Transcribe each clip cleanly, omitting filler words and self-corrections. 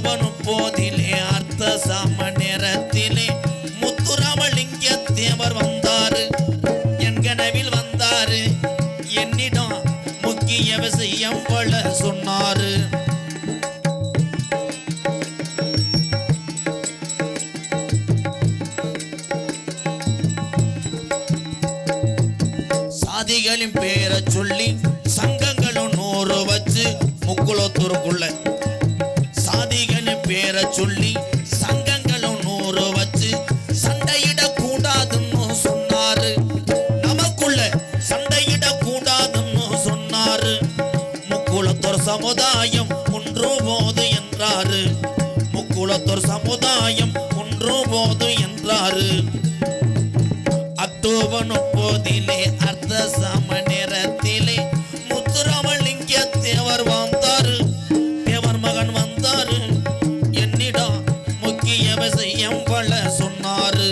October 30 அர்த்த சாம நேரத்திலே முத்துராமலிங்க தேவர் வந்தாரு, என் கனவில் வந்தாரு, என்னிடம் முக்கிய விஷயம் பல சொன்னாரு. சாதிகளின் பேரை சொல்லி சங்கங்களும் 100 வச்சு முக்குளத்தூருக்குள்ள சாதிகளின் பேரை சொல்லி சங்கங்களும் 100 வச்சு சண்டையிட கூடாதுன்னு சொன்னாரு. நமக்குள்ள சண்டையிட கூடாதுன்னு சொன்னாரு. முக்குளத்தூர் சமுதாயம் ஒன்று போது என்றாரு. முக்குளத்தூர் சமுதாயம் ஒன்று போது என்றாரு. அக்டோபர் 30 அர்த்த சாம நேரத்திலே முத்துராமலிங்க தேவர் வந்தாரு, தேவர் மகன் வந்தாரு, என்னிடம் முக்கிய விஷயம் பல சொன்னாரு.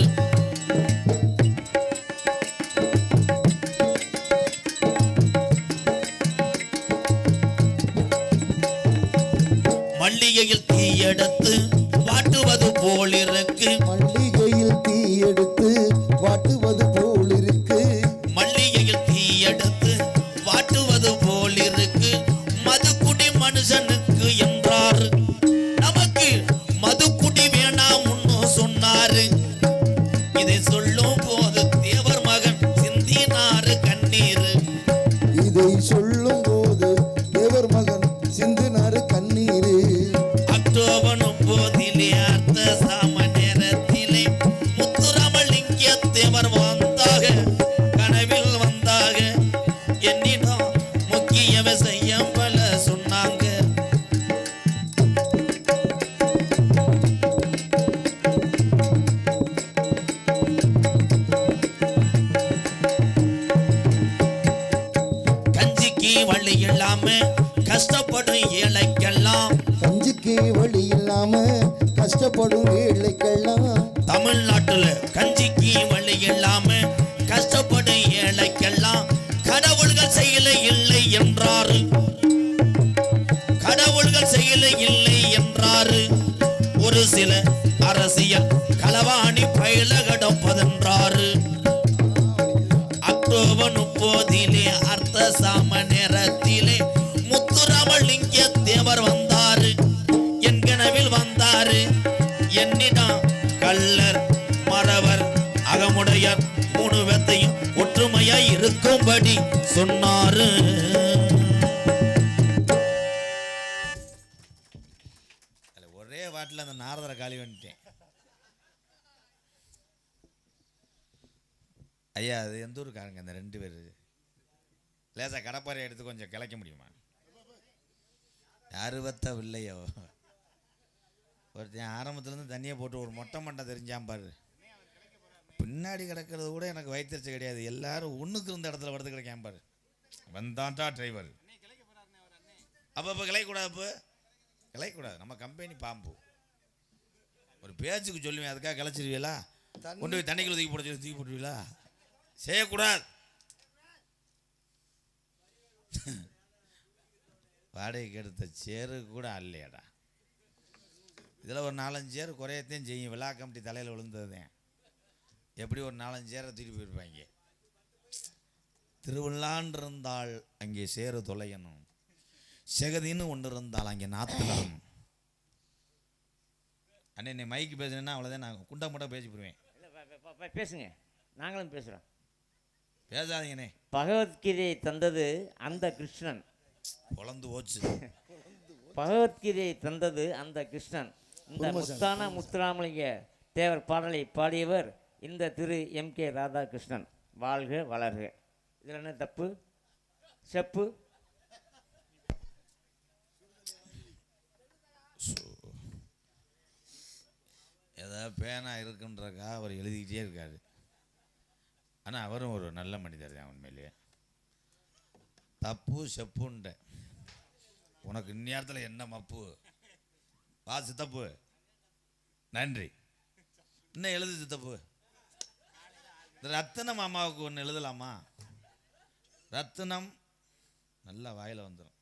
மல்லிகையில் தீயெடுத்து வாட்டுவது போலிருக்கு, மல்லிகையில் தீயெடுத்து வாட்டுவது போலிருக்கு, மல்லிகையில் தீயெடுத்து வாட்டுவது போலிருக்கு, மதுக்குடி மனுஷனுக்கு என்றாரு. நமக்கு மதுக்குடி வேணாம்னு சொன்னாரு. இதை சொல்லும் போது தேவர் மகன் சிந்தினாரு கண்ணீர். இதை சொல்லும் போது தேவர் மகன் சிந்தினாரு கண்ணீர். அக்டோபர் 30 அர்த்த சாம நேரத்திலே முத்துராமலிங்க தேவர் வந்தாக, கனவில் வந்தாக, என்னிடம் முக்கிய விஷயம் பல சொன்னாங்க. கஞ்சிக்கு வழி இல்லாம கஷ்டப்படும் ஏழைக்கெல்லாம், கஞ்சிக்கு வழி இல்லாம கஷ்டப்படும் ஏழைக்கெல்லாம், தமிழ்நாட்டுல கஞ்சிக்கு வழி இல்லாம கஷ்டப்படும் ஏழைக்கெல்லாம் கடவுள்கள் செயல இல்லை என்றாரு. கடவுள்கள் செயல இல்லை என்றாரு. ஒரு சில அரசியல் களவாணி பயில கடப்பதென்றாரு. அக்டோபர் 30 அர்த்த சாம நேரத்திலே முத்துராமலிங்க தேவர் வந்தாரு, என் கனவில் வந்தாரு, என்னிடம் கள்ளர் மறவர் அகமுடையர் 3 பேத்தையும் ஒற்றுமையாய் இருக்கும்படி சொன்னாரு. ஒரே வாட்டில் அந்த நாரதரை காலி வந்துட்டேன். ஐயா அது எந்த ஊருக்காரங்க அந்த 2 பேர்? லேசா கடப்பாறை எடுத்து கொஞ்சம் கிளைக்க முடியுமா? யாரு இல்லையோ ஒருத்தன் ஆரம்பத்துலேருந்து தண்ணியை போட்டு ஒரு மொட்டை மண்டை தெரிஞ்சான் பாரு. பின்னாடி கிடக்கிறது கூட எனக்கு வயிற்றுச்சு கிடையாது. எல்லாரும் ஒன்றுக்கு இருந்த இடத்துல படுத்து கிடைக்காம பாரு. வந்தான்டா டிரைவர். அப்போ கிளைக்கூடாது, இப்போ கிளைக்கூடாது. நம்ம கம்பெனி பாம்பு ஒரு பேச்சுக்கு சொல்லுவேன், அதுக்காக கிளச்சிருவீங்களா? கொண்டு போய் தண்ணிக்குள்ள தூக்கி போட சொல்லி தூக்கி போட்டுவீங்களா? செய்யக்கூடாது. வாடகைக்கு எடுத்த சேரு கூட அல்லையாடா. இதில் ஒரு 4-5 சேர் குறையத்தையும் செய்யும். விழா கமிட்டி தலையில் விழுந்ததுதான். எப்படி ஒரு 4-5 சேரை தூக்கி போயிருப்பாங்க. திருவிழான் இருந்தால் அங்கே சேரு தொலையணும், செகதின்னு ஒன்று இருந்தால் அங்கே நாத்தணும். அண்ணே நீ மைக்கு பேசுனேன்னா அவ்வளோதான், நான் குண்டா முட்டா பேசி போடுவேன். பேசுங்க, நாங்களும் பேசுகிறோம். பேசாதீங்கண்ணே. பகவத்கீதையை தந்தது அந்த கிருஷ்ணன். பொழந்து போச்சு. பகவத்கீதையை தந்தது அந்த கிருஷ்ணன். இந்த முத்தான முத்துராமலிங்க தேவர் பாடலை பாடியவர் இந்த திரு MK ராதாகிருஷ்ணன். வாழ்க வளர்க. இதில் என்ன தப்பு? செப்பு ஏதாவது பேனா இருக்குன்றக்கா அவர் எழுதிக்கிட்டே இருக்காரு. ஆனால் அவரும் ஒரு நல்ல மனிதர் தான் உண்மையிலேயே. தப்பு செப்புண்ட உனக்கு இந்நேரத்தில் என்ன மப்பு வா சித்தப்பு நன்றி. இன்னும் எழுது சித்தப்பு. ரத்தினம் மாமாவுக்கு ஒன்று எழுதலாமா? ரத்தினம் நல்லா வாயில் வந்துடும்.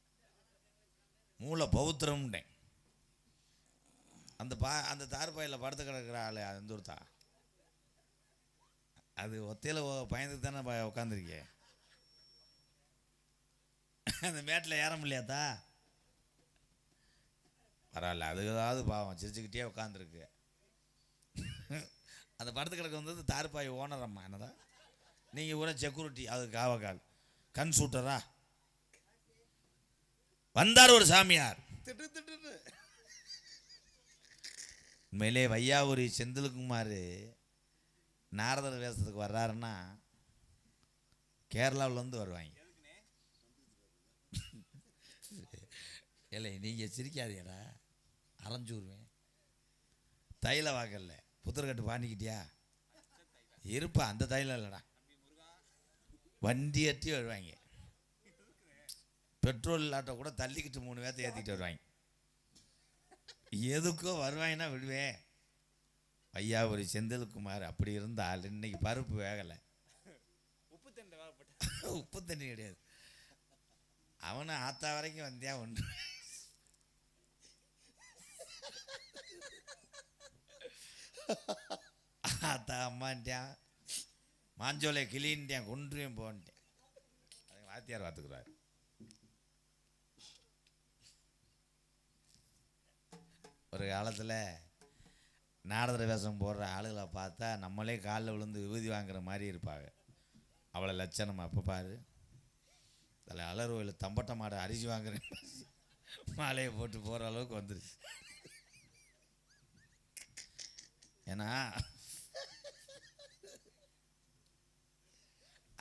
மூல பௌத்திரம்ட்டேன். அந்த தார்பாயில் படுத்து கிடக்கிற ஆள் அந்த ஒருத்தா அது ஒத்தையில் பயந்துக்கு தானே உட்காந்துருக்கே. அந்த மேட்டில் ஏற முடியாதா? பரவாயில்ல, அதுக்காவது பாவம் சிரிச்சுக்கிட்டே உட்காந்துருக்கு. அந்த படத்து கிடக்கு வந்தது தார்பாய் ஓனர் அம்மா. என்னதான் நீங்கள் கூட செக்யூரிட்டி, அது காவக்கால் கண் சூட்டரா வந்தார் ஒரு சாமியார். உண்மையிலே வையாபுரி செந்தில்குமார் நாரதர் வேஷத்துக்கு வர்றாருன்னா கேரளாவிலேருந்து வருவாங்க. இல்லை நீங்கள் சிரிக்காதீடா, அரைஞ்சூருவேன். தைல வாக்கல்ல புத்தர்கட்டு பாண்டிக்கிட்டியா இருப்பா, அந்த தைலம் இல்லைடா. வண்டி ஏற்றி வருவாங்க, பெட்ரோல் இல்லாட்ட கூட தள்ளிக்கிட்டு 3 பேர்த்தை ஏற்றிக்கிட்டு வருவாங்க. எதுக்கோ வருவாங்கன்னா விடுவேன். வையாபுரி செந்தில்குமார் அப்படி இருந்தால் இன்னைக்கு பருப்பு வேகலை, உப்பு தண்ணி கிடையாது. அவனை ஆத்தா வரைக்கும் வந்தியா ஒன்று ஆத்தா அம்மான்ட்டியான், மாஞ்சோலை கிளின்ட்டியான், கொன்றுவேன் போன்ட்டேன். வாத்தியார் பார்த்துக்கிறார். ஒரு காலத்தில் நாரதர் வேஷம் போடுற ஆளுகளை பார்த்தா நம்மளே காலில் விழுந்து விபூதி வாங்குற மாதிரி இருப்பாங்க. அவளை லட்சணம் அப்போ பாரு, அதில் அலர்வையில் தம்பட்ட மாடு அரிசி வாங்குற மாலையை போட்டு போகிற அளவுக்கு வந்துருச்சு. ஏன்னா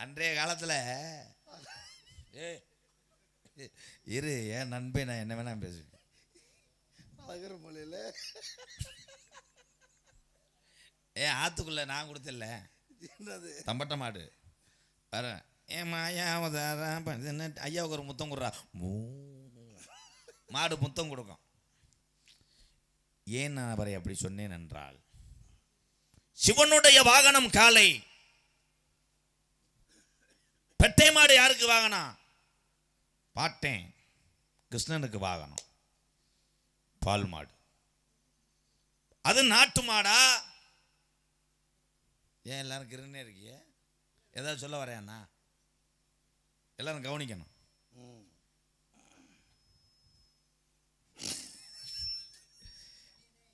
அன்றைய காலத்தில் இரு ஏன் நண்பே, நான் என்ன வேணா பேசுவேன். மொழியில் ஆத்துக்குள்ள நான் கொடுத்தல தம்பட்ட மாடு வர ஏமா ஐயாவுக்கு ஒரு முத்தம் கொடுறா, மாடு முத்தம் கொடுக்கும். ஏன் நான் அவரை அப்படி சொன்னேன் என்றால், சிவனுடைய வாகனம் காளை. பெட்டை மாடு யாருக்கு வாகனம்? பாட்டேன் கிருஷ்ணனுக்கு வாகனம் பால் மாடு. அது நாட்டு மாடா? ஏன் எல்லாரும் கிருன்னே இருக்கிய? ஏதாவது சொல்ல வரேன்னா எல்லாரும் கவனிக்கணும்.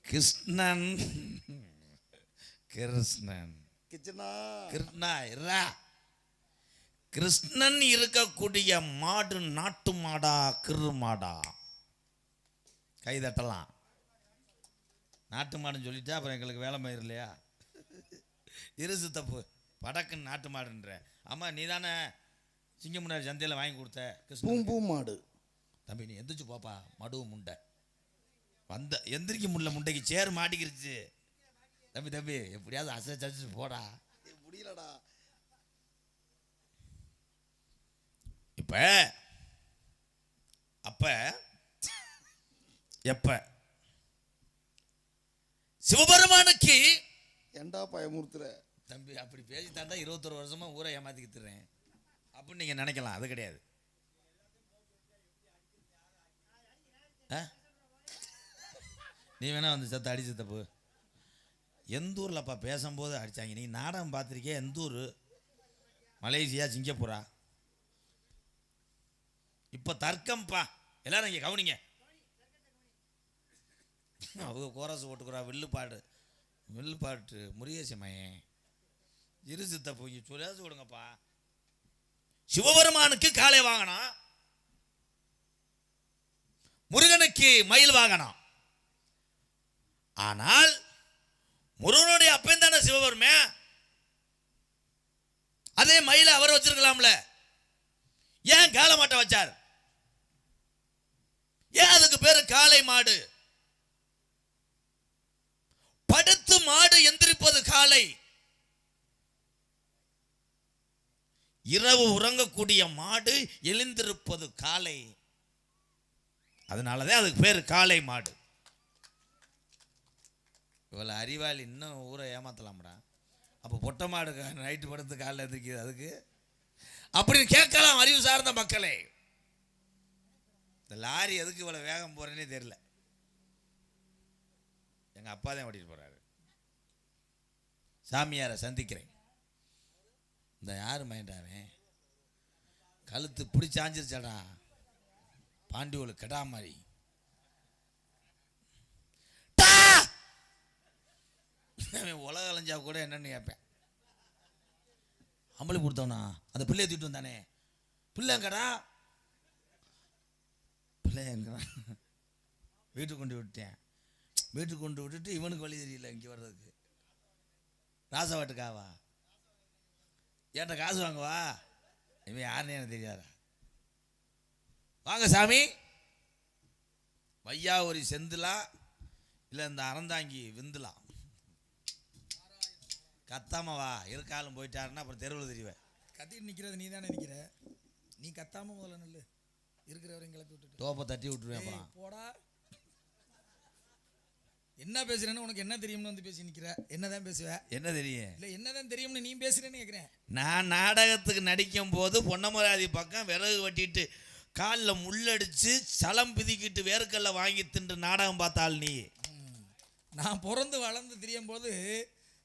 கிருஷ்ணன் கிருஷ்ணன் கிருஷ்ணா இரா கிருஷ்ணன் இருக்கக்கூடிய மாடு நாட்டு மாடா கிரு மாடா? கை தட்டலாம். நாட்டு மாடுன்னு சொல்லிட்டா அப்புறம் எங்களுக்கு வேலை மயிர் இல்லையா? இருசு தப்பு, படக்குன்னு நாட்டு மாடுன்ற. அம்மா நீ தானே சிங்கமுன்னாடி சந்தையில் வாங்கி கொடுத்த பூம்பூ மாடு? தம்பி நீ எந்திரிச்சு போப்பா, மடுவு முண்டை வந்த எந்திரிக்க முடியல, முண்டைக்கு சேர் மாட்டிக்கிருச்சு. தம்பி தம்பி எப்படியாவது அசைச்சு போடா, முடியலடா. இப்ப அப்ப எப்ப சிவபெருமானுக்கு ஏண்டா பயமுறுத்துற தம்பி? அப்படி பேசி தாண்டா 21 வருஷமா ஊரை ஏமாத்திக்கிட்டுறேன் அப்படின்னு நீங்க நினைக்கலாம். அது கிடையாது. நீ வேணா வந்து செத்த அடிச்சு தப்பு. எந்த ஊர்லப்பா பேசும்போது அடிச்சாங்க? நீ நாடகம் பார்த்துருக்கிய? எந்த ஊர்? மலேசியா, சிங்கப்பூரா? இப்போ தர்க்கம்ப்பா, எல்லாரும் இங்கே கவனிங்க. அவங்க கோரஸ் போட்டுக்கிறா, வில்லுப்பாட்டு முருகேசமையன் இரு சித்த போய் சொல்லாது கொடுங்கப்பா. சிவபெருமானுக்கு காளை வாங்கணும், முருகனுக்கு மயில் வாங்கணும். ஆனால் முருகனுடைய அப்பன் தானே சிவபெருமே, அதே மயில அவர் வச்சிருக்கலாம்ல. ஏன் காளை மாட்டை வச்சார்? ஏன் அதுக்கு பேரு காளை மாடு? படுத்து மாடு எந்திரிப்பது காளை, இரவு உறங்கக்கூடிய மாடு எழுந்திருப்பது காளை. அதனாலதான் அதுக்கு பேரு காளை மாடு. இவ்வளவு அறிவாளி இன்னும் ஊரை ஏமாத்தலாம்டா. அப்போ பொட்டை மாடு நைட்டு படுத்து காலைல எந்திரிக்குது அதுக்கு அப்படின்னு கேட்கலாம் அறிவு சார்ந்த மக்களே. இந்த லாரி எதுக்கு இவ்வளவு வேகம் போறேன்னே தெரியல. எங்கள் அப்பா தான் ஓட்டிட்டு போகிறாரு. சாமியாரை சந்திக்கிறேன். இந்த யார் மைண்டாவே கழுத்து பிடிச்சாஞ்சிருச்சாடா, பாண்டியோல கடா மாதிரி. உலக அலைஞ்சா கூட என்னன்னு கேட்பேன். அம்பளி கொடுத்தவனா அந்த பிள்ளைய தூக்கிட்டு வந்தானே, பிள்ளைங்கடா பிள்ளைங்கடா. வீட்டுக்கு கொண்டு விட்டேன். வீட்டுக்கு கொண்டு விட்டுட்டு இவனுக்கு வழி தெரியல இங்கே வர்றதுக்கு. ராசவாட்டுக்காவா ஏன்ட்ட காசு வாங்குவா, இவன் யாருன்னு எனக்கு தெரியாதா. வாங்க சாமி, வையாவூரி செந்துலா இல்லை இந்த அறந்தாங்கி விந்துலா. கத்தாம வா, இருக்காலும் போயிட்டாருன்னா அப்புறம் தெருவில் தெரிவேன். கத்திட்டு நிற்கிறது நீ தானே நிற்கிற, நீ கத்தாம முதல்ல நல்லு, இருக்கிறவரையும் கிளப்பி விட்டுட்டு தோப்பை தட்டி விட்டுருவேன். அப்புறம் போடா, என்ன பேசுறேன்னு உனக்கு என்ன தெரியும்னு வந்து பேசி நிற்கிற. என்னதான் பேசுவேன், என்ன தெரியும்? இல்லை என்னதான் தெரியும்னு நீ பேசுறேன்னு கேட்குறேன். நான் நாடகத்துக்கு நடிக்கும் போது பொன்னமராதி பக்கம் விறகு வெட்டிட்டு காலில் முள்ளடிச்சு சலம் பிதிக்கிட்டு வேர்க்கல்ல வாங்கி தின்று நாடகம் பார்த்தாள் நீ. நான் பிறந்து வளர்ந்து தெரியும் போது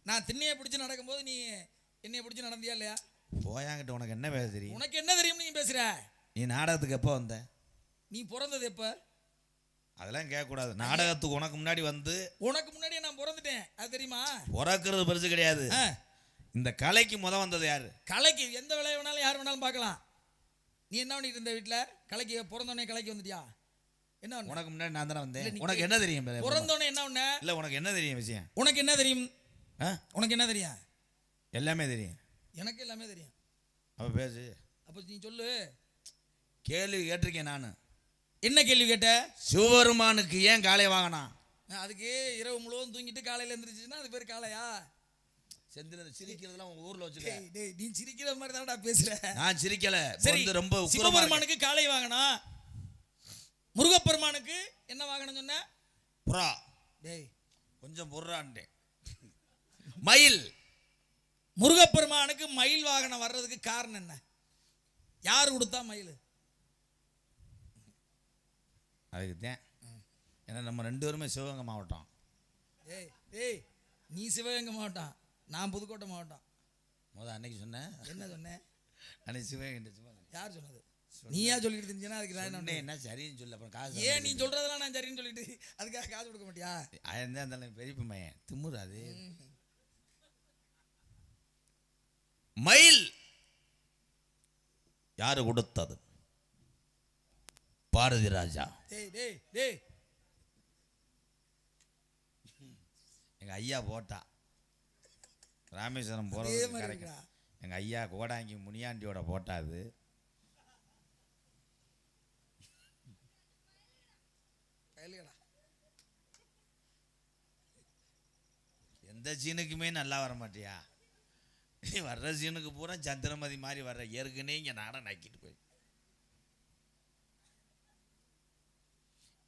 நான் திண்ணையை பிடிச்சி நடக்கும்போது நீ என்னைய பிடிச்சி நடந்தியா இல்லையா? போயாங்கிட்ட உனக்கு என்ன பேச தெரியும்? உனக்கு என்ன தெரியும்னு நீ பேசுற? நீ நாடகத்துக்கு எப்போ வந்த? நீ பிறந்தது எப்போ? அதெல்லாம் கேட்கக்கூடாது. நாடகத்துக்கு உனக்கு முன்னாடி வந்து உனக்கு முன்னாடியே நான் பிறந்துட்டேன், அது தெரியுமா? பிறக்கிறது பெருசு கிடையாது. இந்த கலைக்கு வந்தது யாரு? கலைக்கு எந்த வேலையை வேணாலும் யார் வேணாலும் பார்க்கலாம். நீ என்ன பண்ணிட்டு இருந்த வீட்டில்? கலைக்கு பிறந்தோடனே கலைக்கு வந்துட்டியா? என்ன உனக்கு முன்னாடி நான் தானே வந்தேன். உனக்கு என்ன தெரியும்? பிறந்தோடனே என்ன ஒண்ணு இல்லை, உனக்கு என்ன தெரியும் விஷயம்? உனக்கு என்ன தெரியும்? உனக்கு என்ன தெரியும்? எல்லாமே தெரியும். எனக்கு எல்லாமே தெரியும். அப்போ பேசு. அப்போ நீ சொல்லு. கேள்வி கேட்டிருக்கேன் நான். என்ன கேள்வி கேட்ட? சிவபெருமானுக்கு ஏன் காளை வாங்கினான்? அதுக்கு இரவு முழுவதும் தூங்கிட்டு காலையில் எழுந்திரிச்சுன்னா அது பேர் காளையா? செந்தில சிரிக்கிறதுலாம் உங்க ஊர்ல வச்சுக்க. நீ சிரிக்கிற மாதிரி தான்டா பேசுற. நான் சிரிக்கல. சரி, ரொம்ப சிவபெருமானுக்கு காளை வாங்கினா, முருகப்பெருமானுக்கு என்ன வாங்கணும் சொன்ன? புறா. டேய் கொஞ்சம் புறான்டே. மயில். முருகப்பெருமானுக்கு மயில் வாகனம் வர்றதுக்கு காரணம் என்ன? யார் கொடுத்தா மயில்? அதுக்கு தான். ஏன்னா நம்ம 2 பேருமே சிவகங்கை மாவட்டம். ஏய் ஏய், நீ சிவகங்கை மாவட்டம், நான் புதுக்கோட்டை மாவட்டம். அன்னைக்கு சொன்னேன். என்ன சொன்னேன்? அன்னைக்கு சிவகங்கை. யார் சொன்னது? நீயா சொல்லிட்டு தெரிஞ்சுன்னா அதுக்கு நான் என்ன சரின்னு சொல்லு. அப்புறம் காசு ஏன் நீ சொல்றதெல்லாம் நான் சரின்னு சொல்லிட்டு அதுக்காக காசு கொடுக்க மாட்டியா? அந்த பெரிய மையன் திமுரு. அது மயில் யாரு கொடுத்தது? பாரதி ராஜா. டேய் டேய் டேய், எங்க ஐயா போட்டா ராமேஸ்வரம் போறது கிடைக்கும். எங்க ஐயா கோடாங்கி முனியாண்டியோட போட்டா. அது எந்த சீனுக்குமே நல்லா வர மாட்டியா? நீ வர்ற சீனுக்கு பூரா சந்திரமதி மாதிரி வர்ற. ஏற்கனவே இங்கே நாடம் நாக்கிட்டு போய்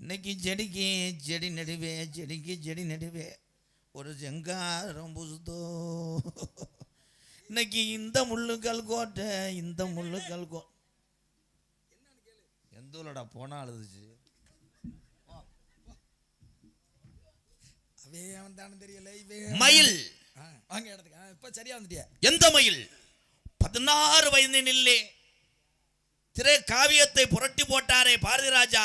இன்னைக்கு செடிக்கு செடி நடுவே, செடிக்கு செடி நடுவே ஒரு செங்காரம் புசுதோ. இன்னைக்கு இந்த முள்ளுக்கல் கோட்டை, இந்த முள்ளுக்கல் எந்த ஊரோட போனா அழுதுச்சு. மயில். வாங்க இடத்துக்கு. இப்ப சரியா வந்துட்டியா? எந்த மயில்? 16 வயதினிலே திரை காவியத்தை புரட்டி போட்டாரே பாரதி ராஜா,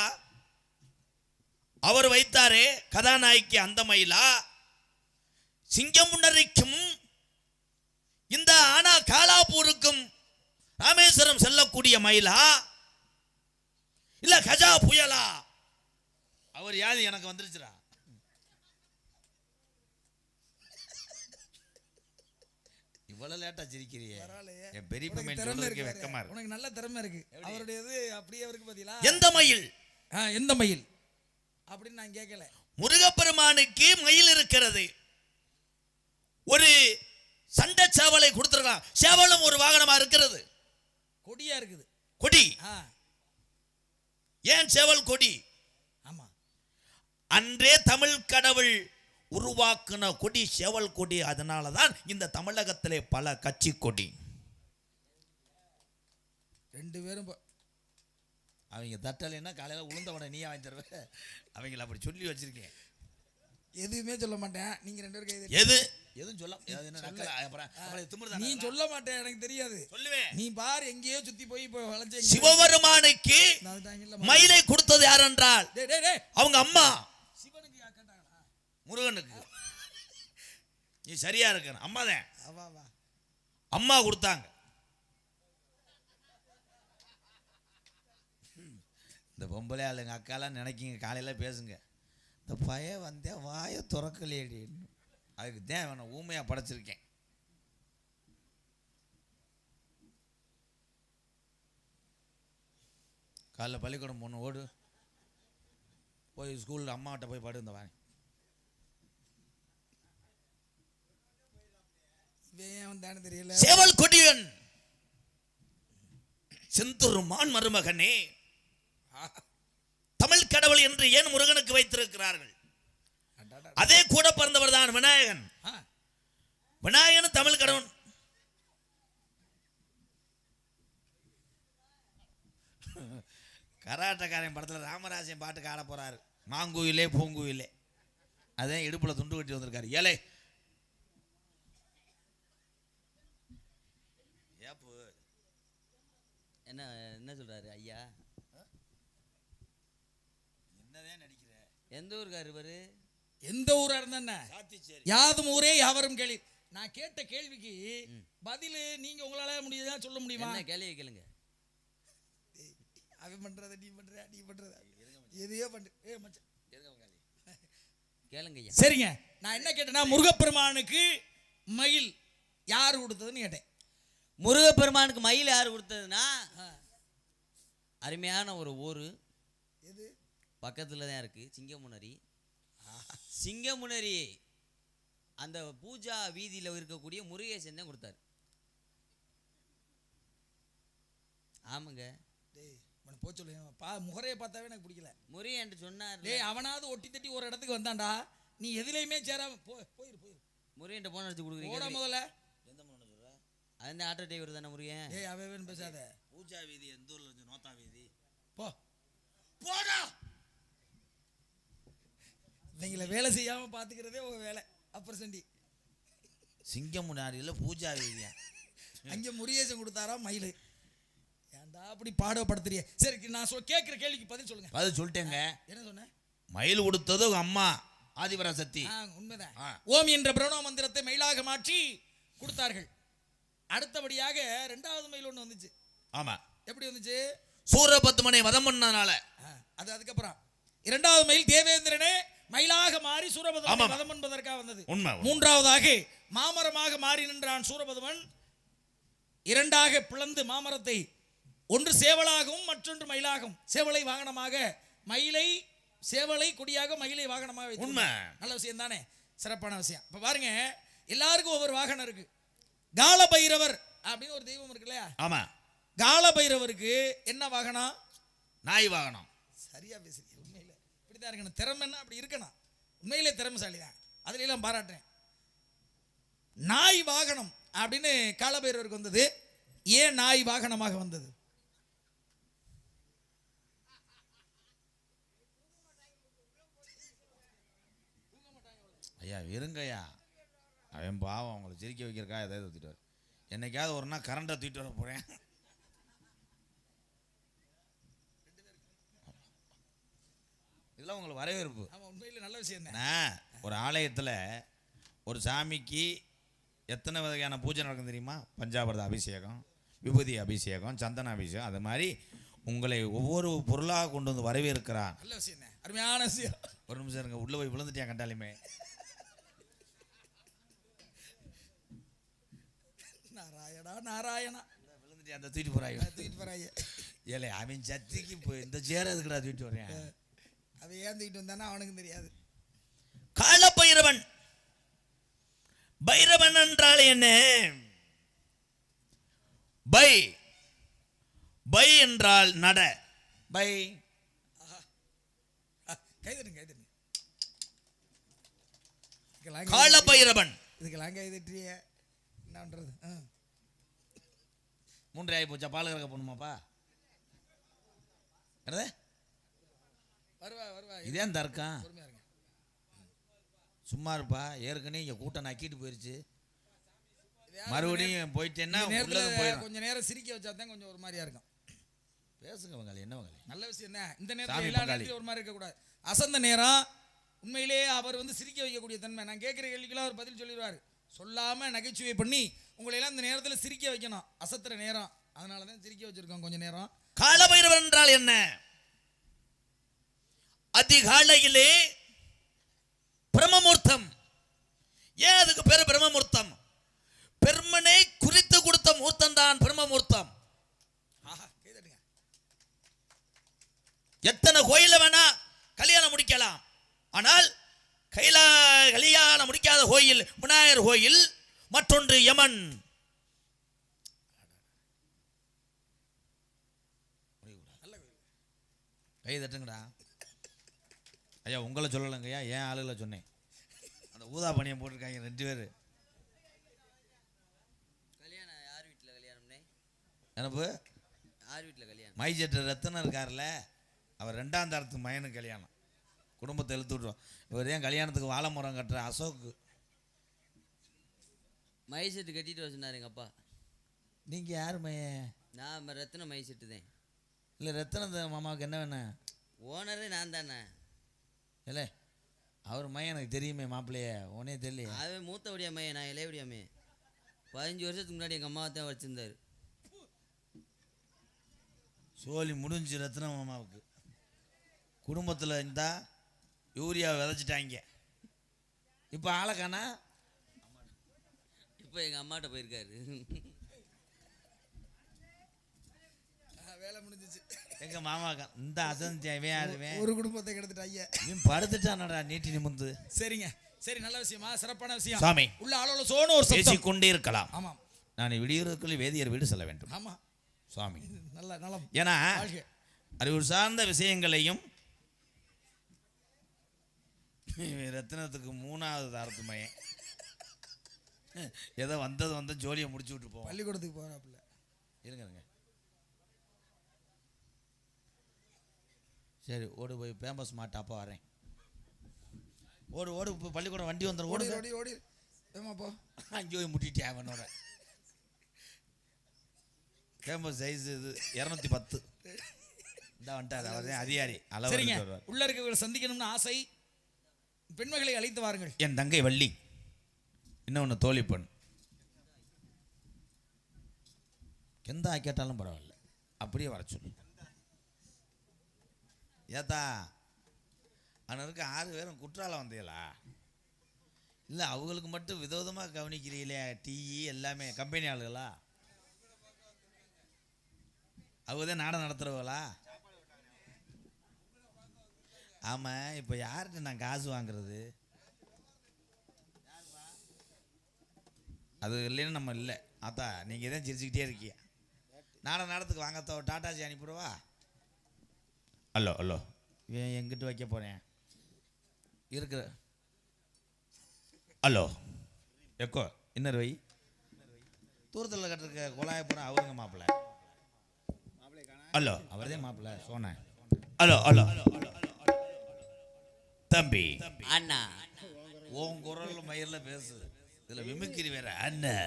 அவர் வைத்தாரே கதாநாயகி அந்த மயிலா? சிங்கம் முன்னரைக்கும் இந்த ஆனா காலாப்பூருக்கும் ராமேஸ்வரம் செல்லக்கூடிய மயிலா இல்ல கஜா புயலா? அவர் யாது எனக்கு வந்துருச்சுரா. இவ்வளவு லேட்டா சிரிக்கிறியே. என் பெரிய பையன் சொல்றதுக்கு வெக்கமா இருக்கு. உனக்கு நல்ல திறமை இருக்கு. அவருடையது அப்படியே இருக்கு பாத்தீங்களா? எந்த மயில்? எந்த மயில் அப்படின்னு நான் கேட்கல. முருகப்பெருமானுக்கு மயில் இருக்கிறது. ஒரு சண்டை சேவலை கொடுத்திருக்கலாம். சேவலும் ஒரு வாகனமா இருக்கிறது. கொடியா இருக்குது. கொடி. ஏன் சேவல் கொடி? ஆமா, அன்றே தமிழ் கடவுள் உருவாக்குன கொடி சேவல் கொடி. அதனாலதான் இந்த தமிழகத்திலே பல கட்சி கொடி. 2 பேரும் அவங்க தட்டலைன்னா காலையில் உளுந்தவனை நீ வாங்கி தருவ. அவங்கள அப்படி சொல்லி வச்சிருக்கேன். எதுவுமே சொல்ல மாட்டேன். நீங்க 2 பேரும் கை எது எதுவும் சொல்ல அது என்ன நக்கலா? அப்புறம் திமிரு நீ தானே? சொல்ல மாட்டேன், எனக்கு தெரியாது. சொல்லுவேன். நீ பாரு எங்கேயோ சுத்தி போய் இப்போ வளைஞ்ச சிவபெருமானுக்கு மயிலை கொடுத்தது யார் என்றால் டேய் டேய் டேய் அவங்க அம்மா. சிவனுக்கு யா கேட்டாங்களா? முருகனுக்கு. நீ சரியா இருக்க. அம்மா தான். வா வா. அம்மா கொடுத்தாங்க. இந்த பொம்பளை ஆளுங்க அக்காலாம் நினைக்கிங்க காலையில் பேசுங்க. இந்த பையன் வந்தே வாயை திறக்கலையடி. அதுக்கு தான் வேணும் ஊமையாக படைச்சிருக்கேன். காலைல பள்ளிக்கூடம் பொண்ணு ஓடு போய் ஸ்கூலில் அம்மாட்ட போய் படு. இந்த வாங்க இவன் வந்தானு தெரியல. சேவல் கொடியன் செந்தூர் மருமகனே, தமிழ் கடவுள் என்று ஏன் முருகனுக்கு வைத்திருக்கிறார்கள்? அதே கூட பிறந்தவர் தான் விநாயகன். விநாயகன் தமிழ் கடவுள். கராட்டக்காரன் படத்தில் ராமராஜன் பாட்டுக்கு ஆட போறாரு. மாங்குயிலே பூங்குயிலே. அதே இடுப்புல துண்டு கட்டி வந்திருக்காரு. ஏலே என்ன என்ன சொல்றாரு ஐயா? என்னதான் நடிக்கிற? எந்த ஊருக்காரு இவரு? எந்த ஊரா இருந்தா யாதும் ஊரே யாவரும் கேள்வி. நான் கேட்ட கேள்விக்கு பதில் நீங்க உங்களால முடியுதா சொல்ல முடியுமா? என்ன கேள்வி கேளுங்க. அவன் பண்றத நீ பண்ற, நீ பண்றத எதையோ பண்ணு. மச்சான் கேளுங்க ஐயா. சரிங்க, நான் என்ன கேட்டேன்னா முருகப்பெருமானுக்கு மயில் யார் கொடுத்ததுன்னு கேட்டேன். முருகப்பெருமானுக்கு மயில் யார் கொடுத்ததுன்னா அருமையான ஒரு ஊர். எது பக்கத்தில் தான் இருக்கு, சிங்கமுனரி. சிங்கமுனரி அந்த பூஜா வீதியில் இருக்கக்கூடிய முருகேசன் தான் கொடுத்தாரு. ஆமாங்க. டேய் உன போ சொல்லு. முகரையை பார்த்தாவே எனக்கு பிடிக்கல. முருகன் என்று சொன்னார். டேய் அவனாவது ஒட்டி தட்டி ஒரு இடத்துக்கு வந்தான்டா. நீ எதுலையுமே சேராம போயிரு. முருகன் போன் அடிச்சு கொடுக்குறீங்க. போட முதல்ல. எந்த போன சொல்ற? அந்த ஆட்டோ டிரைவர் தானே முருகன். டேய் அவன் பேசாத. பூஜா வீதி எந்த ஊர்ல இருந்து? நோத்தா வீதி. போ போடா. நீங்கள வேலை செய்யாம பாத்துக்கிறதே ஒரு வேலை. அப்புறம் சண்டி சிங்கமுனாரியில் பூஜா வீதியா? அங்கே முருகேசன் கொடுத்தாரா மயில். ஏன்டா அப்படி பாடப்படுத்துறிய? சரி நான் கேட்குற கேள்விக்கு பதில் சொல்லுங்க. பதில் சொல்லிட்டேங்க. என்ன சொன்னேன்? மயில் கொடுத்தது உங்க அம்மா ஆதிபராசக்தி. உண்மைதான். ஓம் என்ற பிரணவ மந்திரத்தை மயிலாக மாற்றி கொடுத்தார்கள். அடுத்தபடியாக 2வது மயில் ஒன்று வந்துச்சு. ஆமா. எப்படி வந்துச்சு? சூரபத்மனை வதம் பண்ணனால. அது அதுக்கப்புறம் 2வது மயில் தேவேந்திரனே மயிலாக மாறி சூரபத்மனை வதம் என்பதற்காக வந்தது. 3வதாக மாமரமாக மாறி நின்றான் சூரபத்மன். 2ஆக பிளந்து மாமரத்தை ஒன்று சேவலாகவும் மற்றொன்று மயிலாகவும், சேவலை வாகனமாக மயிலை, சேவலை கொடியாக மயிலை வாகனமாக வைத்து. உண்மை. நல்ல விஷயம் தானே, சிறப்பான விஷயம். இப்ப பாருங்க, எல்லாருக்கும் ஒவ்வொரு வாகனம் இருக்கு. கால பைரவர் அப்படின்னு ஒரு தெய்வம் இருக்கு இல்லையா? ஆமா. கால பைரவருக்கு என்ன வாகனம்? நாய் வாகனம். சரியா பேசுறீங்க. உண்மையில இப்படிதான் இருக்கணும். திறமைன்னா அப்படி இருக்கணும். உண்மையிலே திறமைசாலி தான், அதுல எல்லாம் பாராட்டுறேன். நாய் வாகனம் அப்படின்னு காலபைரவருக்கு வந்தது. ஏன் நாய் வாகனமாக வந்தது? ஐயா இருங்கய்யா, அவன் பாவம் அவங்களை சிரிக்க வைக்கிறக்கா எதாவது தூக்கிட்டு வர. என்னைக்காவது ஒரு நாள் கரண்டை தூக்கிட்டு வர போறேன். இதெல்லாம் உங்களுக்கு வரவேற்பு. உண்மையில நல்ல விஷயம் தான். ஒரு ஆலயத்தில் ஒரு சாமிக்கு எத்தனை வகையான பூஜை நடக்கும் தெரியுமா? பஞ்சாபிரத அபிஷேகம், விபூதி அபிஷேகம், சந்தன அபிஷேகம். அது மாதிரி உங்களை ஒவ்வொரு பொருளாக கொண்டு வந்து வரவேற்கிறான். நல்ல விஷயம், அருமையான விஷயம். ஒரு நிமிஷம் இருங்க, உள்ள போய் விழுந்துட்டியா கண்டாலுமே. நாராயணா நாராயணா விழுந்துட்டியா? அந்த தூக்கிட்டு போறாங்க. ஏலே அவன் சத்திக்கு இப்போ இந்த சேர எதுக்குடா தூக்கிட்டு வரேன்? அவன் ஏன் தூக்கிட்டு வந்தானா அவனுக்கு தெரியாது. கால பைரவன். பைரவன் என்றால் என்ன? பை பை என்றால் நட. பை கைதட்டுங்க கைதட்டுங்க. கால பைரவன். இதுக்கெல்லாம் கைதட்டிய என்ன பண்றது? 3 ஆகி போச்சா? பால் கறக்க போகணுமாப்பா? என்னது? வருவா வருவா. இதே தர்க்கம். பொறுமையா இருங்க. சும்மா இருப்பா, ஏற்கனவே இங்கே கூட்டம் நக்கிட்டு போயிடுச்சு. மறுபடியும் போயிட்டேன்னா உள்ளதும் போயிடும். கொஞ்சம் நேரம் சிரிக்க வச்சா தான் கொஞ்சம் ஒரு மாதிரியா இருக்கும். பேசுங்க வங்காளி, என்ன வங்காளி? நல்ல விஷயம் என்ன, இந்த நேரத்தில் எல்லா நேரத்தையும் ஒரு மாதிரி இருக்கக்கூடாது. அசந்த நேரம் உண்மையிலேயே அவர் வந்து சிரிக்க வைக்கக்கூடிய தன்மை. நான் கேட்குற கேள்விக்கெல்லாம் அவர் பதில் சொல்லிடுவார். சொல்லாமல் நகைச்சுவை பண்ணி உங்களை எல்லாம் இந்த நேரத்தில் சிரிக்க வைக்கணும். அசத்துற நேரம், அதனால தான் சிரிக்க வச்சிருக்கோம் கொஞ்சம் நேரம். காலபைரவர் என்றால் என்ன? அதிகாலையிலே பிரம்மமுகூர்த்தம். ஏன் அதுக்கு பேரு பிரம்மமுகூர்த்தம்? பெருமனை குறித்து கொடுத்த முகூர்த்தம் தான் பிரம்மமுகூர்த்தம். எத்தனை கோயில வேணா கல்யாணம் முடிக்கலாம், ஆனால் கல்யாணம் முடிக்காத கோயில் விநாயகர் கோயில், மற்றொன்று யமன். கை தட்டுங்கடா ஐயா. உங்களை சொல்லலைங்கய்யா, ஏன் ஆளுகளை சொன்னேன். அந்த ஊதா பணியை போட்டிருக்காங்க 2 பேர். கல்யாணம் யார் வீட்டில் கல்யாணம்னே? எனக்கு யார் வீட்டில் கல்யாணம்? மைஜெட்டு ரத்தனம் இருக்கார்ல, அவர் 2ஆம் தரத்துக்கு மயனுக்கு கல்யாணம். குடும்பத்தை இழுத்து விட்டுருவோம். இவர் ஏன் கல்யாணத்துக்கு வாழை மரம் கட்டுற அசோக்கு மை செட்டு கட்டிட்டு வர சொன்னார் எங்கள் அப்பா. நீங்கள் யார் மைய? நான் ரத்தின மை செட்டு தான். இல்லை ரத்தன மாமாவுக்கு என்ன வேணும்? ஓனரே நான் தானே. இல்லை அவர் மையம் எனக்கு தெரியுமே, மாப்பிள்ளையே உனே தெரியல. அவன் மூத்தபடியா மைய, நான் இளையபடியாமே. 15 வருஷத்துக்கு முன்னாடி எங்கள் அம்மாவை தான் வச்சுருந்தார். சோழி முடிஞ்சு ரத்ன மாமாவுக்கு. குடும்பத்தில் இருந்தால் யூரியா விதைச்சிட்டாங்க. இப்போ ஆளக்கானா இப்போ எங்கள் அம்மாட்ட போயிருக்காரு. வேலை முடிஞ்சிச்சு. எங்கள் மாமாக்கா இந்த அசந்தேன் ஒரு குடும்பத்தை கெடுத்துட்டு ஐயா இவன் படுத்துட்டானடா நீட்டி நிமிந்து. சரிங்க, சரி, நல்ல விஷயமா, சிறப்பான விஷயம். சாமி உள்ள ஆளோட சோனு ஒரு சத்தம். பேசிக்கொண்டே இருக்கலாம். ஆமாம், நான் விடியறதுக்குள்ளே வேதியர் வீடு செல்ல வேண்டும். ஆமாம் சுவாமி. நல்ல நலம். ஏன்னா அறிவு சார்ந்த விஷயங்களையும் ரத்தினத்துக்கு 3ஆவது தாரத்து மையன் ஏதோ வந்த ஜோலியை முடிச்சு விட்டு போவோம். பள்ளிக்கூடத்துக்கு போகிறாப்புல. இருங்க சரி, ஓடு போய் பேம்பஸ் மாட்டு அப்போ வரேன். ஓடு இப்போ பள்ளிக்கூடம் வண்டி வந்துடும். ஓடு ஓடி ஓடி ஏமாப்போ அங்கே போய் முட்டிட்டேன் அவனோட. பேம்பஸ் சைஸ் இது 210. இந்த வந்துட்டார் அவர் தான் அதிகாரி. சரிங்க, உள்ள இருக்கவங்களை சந்திக்கணும்னு ஆசை. பெண்மகளை அழைத்து வாருங்கள். என் தங்கை வள்ளி, இன்னொன்று தோழி பெண். எந்த கேட்டாலும் பரவாயில்ல, அப்படியே வர சொல்லு. ஏத்தா அவன் இருக்க 6 பேரும் குற்றாலம் வந்தீங்களா? இல்லை அவங்களுக்கு மட்டும் விதவிதமாக கவனிக்கிறீங்களே, டீ எல்லாமே கம்பெனி ஆளுகளா? அவங்க தான் நாடகம் நடத்துகிறவங்களா? ஆமாம், இப்போ யார்கிட்ட நான் காசு வாங்குறது? அது இல்லைன்னு நம்ம இல்லை. ஆத்தா நீங்கள் தான் சிரிச்சுக்கிட்டே இருக்கிய. நாடகத்துக்கு வாங்கத்தோ டாட்டாஜி அனுப்பிடுவா. ஹலோ இவன் எங்கிட்ட வைக்க போகிறேன் இருக்கிற. ஹலோ எக்கோ இன்னொரு வை. தூரத்தில் கட்டிருக்க குழாய போகிறேன். அவருங்க மாப்பிள்ளை. ஹலோ அவர்தே மாப்பிள்ளை சோனேன். ஹலோ தம்பி அண்ணா, உன் குரல் மயிரில் பேசு. இதில் விமிக்கிரி வேற. அண்ணா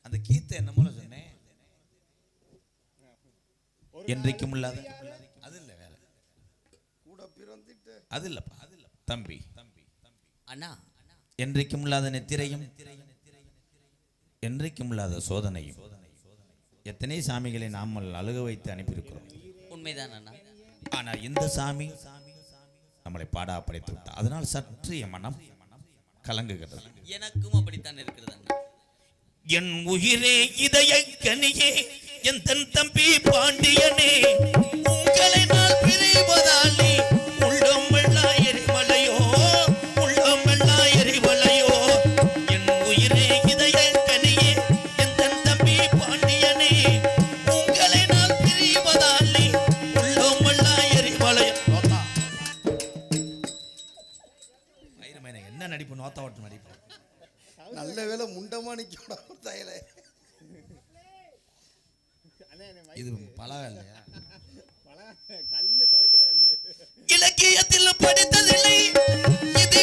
அந்த கீத்தை என்னமோ சொன்னேன், என்றைக்கும் இல்லாத. அது இல்லை வேற கூட பிறந்துட்டு அது இல்லைப்பா. தம்பி அண்ணா, என்றைக்கும் இல்லாத நெத்திரையும் என்றைக்கும் இல்லாத சோதனையும் எத்தனை சாமிகளை நாமல் அழுக வைத்து அனுப்பியிருக்கிறோம். உண்மைதான் அண்ணா. ஆனால் இந்த சாமி நம்மளை பாடா படைத்து விட்டார். அதனால் சற்று என் மனம் கலங்குகிறது. எனக்கும் அப்படித்தான் இருக்கிறது அண்ணா. என் உயிரே இதய கனியே என் தன் தம்பி பாண்டியனே, உங்களை நான் பிரிவதாலே உள்ளம் வெள்ளா எரிமலையோ, உள்ளம் வெள்ளா எரிமலையோ. என் உயிரே இதய கனியே என் தன் தம்பி பாண்டியனே, உங்களை நான் பிரிவதாலே உள்ளம் வெள்ளா எரிமலையோ. என்ன நடிப்பு? நோத்தா ஓட்டு நடிப்பு. நல்ல வேலை முண்டமா நிக்க தையல. இது பலவ இல்லையா? கல்லு துவைக்கிற கல்லு. இலக்கியத்தில் படித்ததில்லை இது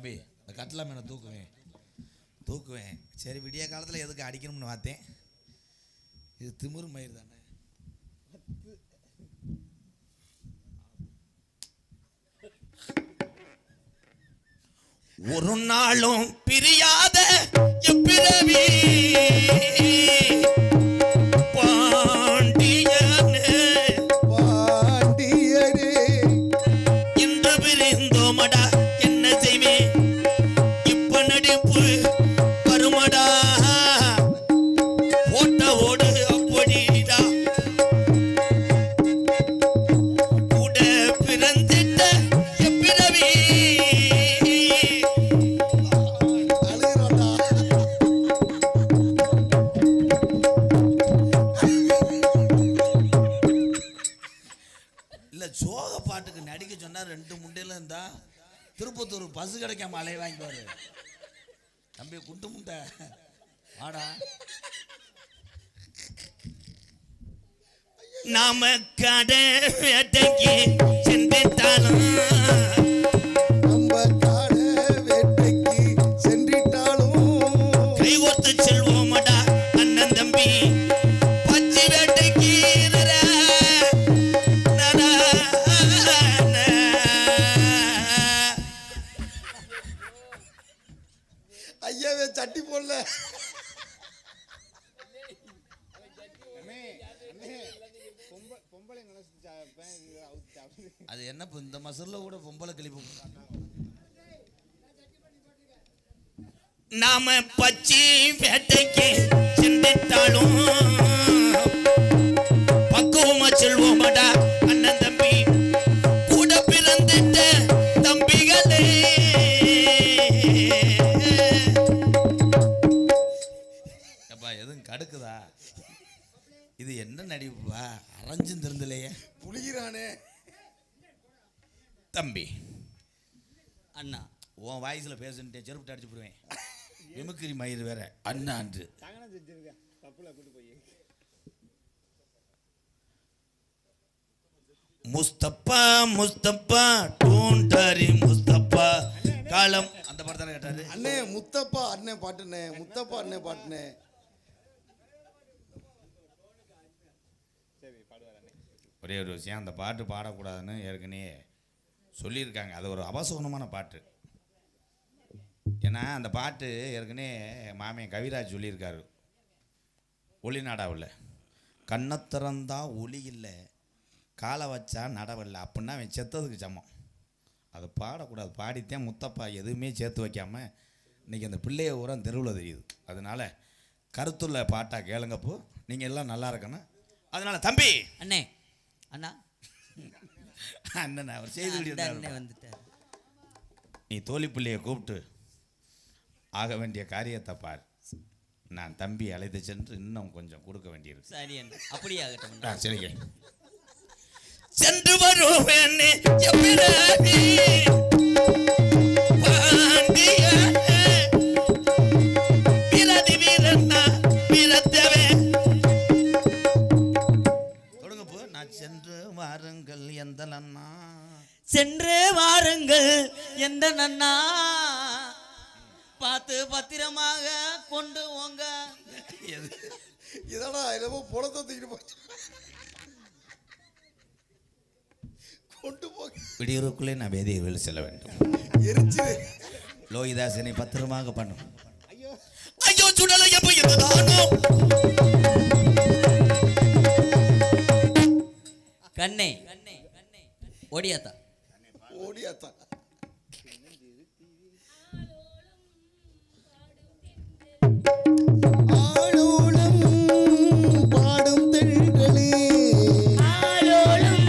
தம்பி இந்த கட்டில மேலே தூக்குவேன் சரி விடிய காலத்தில் எதுக்கு அடிக்கணும்னு பார்த்தேன். இது திமிரு மயிர் தானே. ஒரு நாளும் பிரியாத எப்பிறவி சோக பாட்டுக்கு நடிக்க சொன்னா 2 முண்டையில இருந்தா திருப்பத்தூர் பஸ் கிடைக்காம அலைய வாங்கிப்பாரு. தம்பி குண்டு முண்டை வாடா. நாம கடை வேட்டைக்கு சென்றிட்டாலும் கை ஒத்து செல்வோமடா அண்ணன் தம்பி. ஐயாவே சட்டி போடல. அது என்ன இந்த மசூர்ல கூட பொம்பளை கிளிப்பு. நாம பச்சி வேட்டைக்கு சென்றிட்டாலும் பக்குவமா செல்வோமாடா அண்ணன் தம்பி. கூட பிறந்துட்ட தம்பிகளே. எதுவும் கடுக்குதா? இது என்ன நடிப்புப்பா? அரைஞ்சும் திருந்தலையே புளிகிறானே. தம்பி அண்ணா உன் வாய்ஸில் பேசுன்ட்டே செருப்பு அடிச்சு போடுவேன். விமுக்கிரி மயிர் வேற அண்ணான்று. முஸ்தப்பா முஸ்தப்பா டூண்டரி முஸ்தப்பா காலம் அந்த பாட்டு தானே கேட்டாரு அண்ணே. முத்தப்பா அண்ணே பாட்டுனே. முத்தப்பா அண்ணே பாட்டுனே. ஒரே ஒரு விஷயம், அந்த பாட்டு பாடக்கூடாதுன்னு ஏற்கனவே சொல்லியிருக்காங்க. அது ஒரு அபசகுனமான பாட்டு. ஏன்னா அந்த பாட்டு ஏற்கனவே மாமியன் கவிராஜ் சொல்லியிருக்காரு ஒளிநாடாவில். கண்ணை திறந்தா ஒளி இல்லை, காலை வச்சா நடவில்லை அப்படின்னா அவன் செத்ததுக்கு சமம். அதை பாடக்கூடாது. பாடித்தேன் முத்தப்பா எதுவுமே சேர்த்து வைக்காமல் இன்றைக்கி அந்த பிள்ளைய ஊரம் தெருவில் தெரியுது. அதனால் கருத்துள்ள பாட்டாக கேளுங்கப்போ நீங்கள் எல்லாம் நல்லா இருக்கணும். அதனால் தம்பி அண்ணே அண்ணா அண்ணன் அவர் செய்து வந்துட்டார். நீ தோழி பிள்ளையை கூப்பிட்டு ஆக வேண்டிய காரியத்தை பார். நான் தம்பி அழைத்து சென்று இன்னும் கொஞ்சம் கொடுக்க வேண்டியிருக்கு. சரி அண்ணா அப்படியே ஆகட்டும். சரிங்க சென்று வருவேன். சென்று வாருங்கள் எந்த நன்னா. சென்று வாருங்கள் எந்த நன்னா. பார்த்து பத்திரமாக கொண்டு போங்க. இதடா என்னமோ புலத்தை தூக்கிட்டு போச்சு. கொண்டு போக விடியருக்குள்ளே நான் வேதியை வெளி செல்ல வேண்டும். எரிச்சு லோகிதாசனை பத்திரமாக பண்ணும். ஐயோ சுடலை எப்ப இருந்ததானோ. கண்ணே ஓடியாத்தா ஓடியாத்தா. ஆளோளம் பாடும் தென்றலே. ஆளோளம்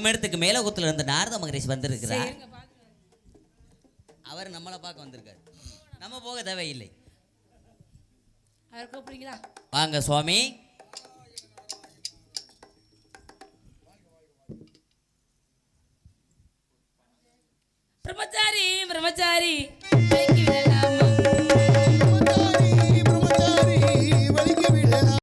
இடத்துக்கு மேலோகத்துல இருந்து நாரத மகரிஷி வந்திருக்கிறார். சரிங்க, பாக்குறேன். அவர் நம்மளை பார்க்க வந்திருக்காரு. நம்ம போக தேவையில்லை. அவர் கூப்பிடுறீங்களா? வாங்க சுவாமி. பிரம்மச்சாரி பிரம்மச்சாரி